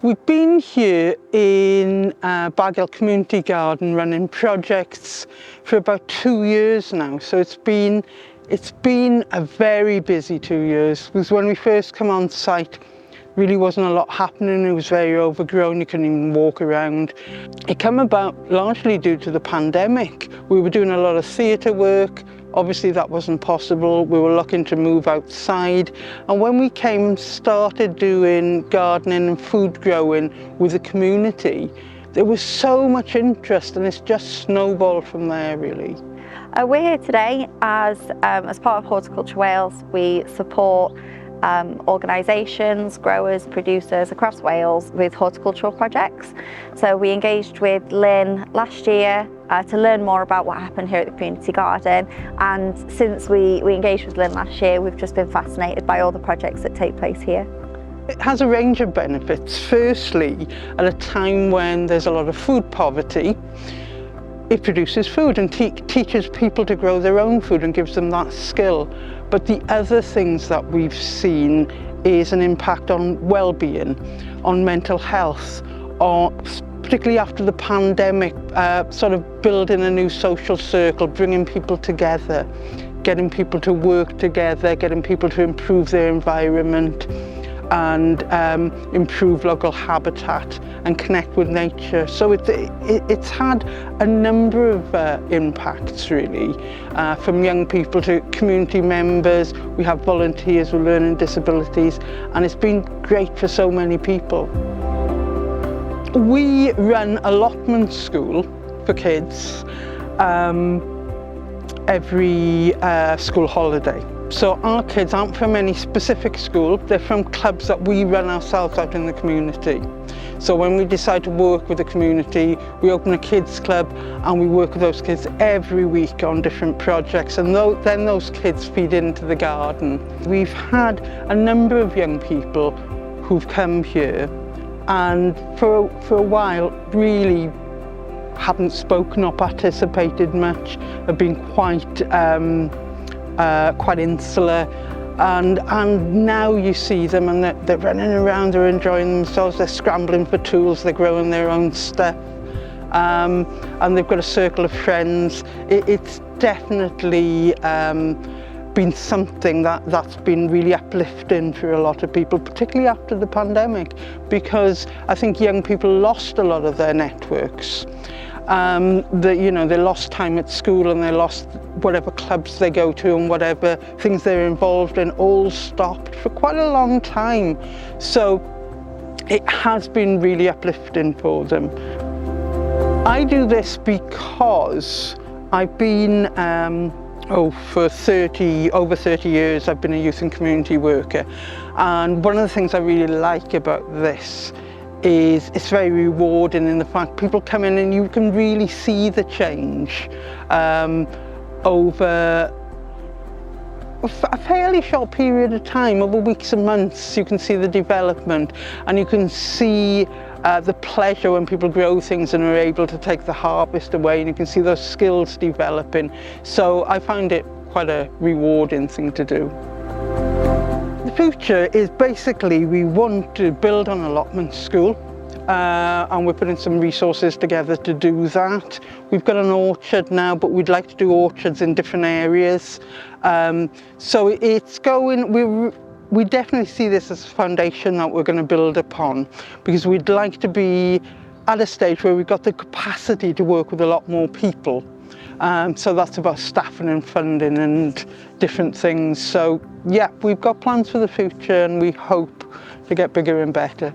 We've been here in Bagillt Community Garden running projects for about 2 years now. So it's been a very busy 2 years, because when we first come on site, really wasn't a lot happening. It was very overgrown, you couldn't even walk around. It came about largely due to the pandemic. We were doing a lot of theatre work. Obviously that wasn't possible. We were looking to move outside. And when we came and started doing gardening and food growing with the community, there was so much interest, and it's just snowballed from there really. We're here today as part of Horticulture Wales. We support organisations, growers, producers across Wales with horticultural projects. So we engaged with Lynn last year to learn more about what happened here at the community garden, and since we engaged with Lynn last year, we've just been fascinated by all the projects that take place here. It has a range of benefits. Firstly, at a time when there's a lot of food poverty, it produces food and teaches people to grow their own food and gives them that skill. But the other things that we've seen is an impact on well-being, on mental health, particularly after the pandemic, sort of building a new social circle, bringing people together, getting people to work together, getting people to improve their environment and improve local habitat and connect with nature. So it's had a number of impacts really, from young people to community members. We have volunteers with learning disabilities, and it's been great for so many people. We run allotment school for kids every school holiday. So our kids aren't from any specific school, they're from clubs that we run ourselves out in the community. So when we decide to work with the community, we open a kids club and we work with those kids every week on different projects, and then those kids feed into the garden. We've had a number of young people who've come here and for a while really haven't spoken or participated much, have been quite insular, and now you see them and they're running around, they're enjoying themselves, they're scrambling for tools, they're growing their own stuff, and they've got a circle of friends. It's definitely been something that's been really uplifting for a lot of people, particularly after the pandemic, because I think young people lost a lot of their networks. They lost time at school, and they lost whatever clubs they go to and whatever things they're involved in, all stopped for quite a long time. So it has been really uplifting for them. I do this because I've been for over 30 years I've been a youth and community worker, and one of the things I really like about this is it's very rewarding in the fact people come in and you can really see the change over a fairly short period of time, over weeks and months. You can see the development, and you can see the pleasure when people grow things and are able to take the harvest away, and you can see those skills developing. So I find it quite a rewarding thing to do. The future is basically we want to build an allotment school, and we're putting some resources together to do that. We've got an orchard now, but we'd like to do orchards in different areas. So it's going, we definitely see this as a foundation that we're going to build upon, because we'd like to be at a stage where we've got the capacity to work with a lot more people. So that's about staffing and funding and different things. So yeah, we've got plans for the future, and we hope to get bigger and better.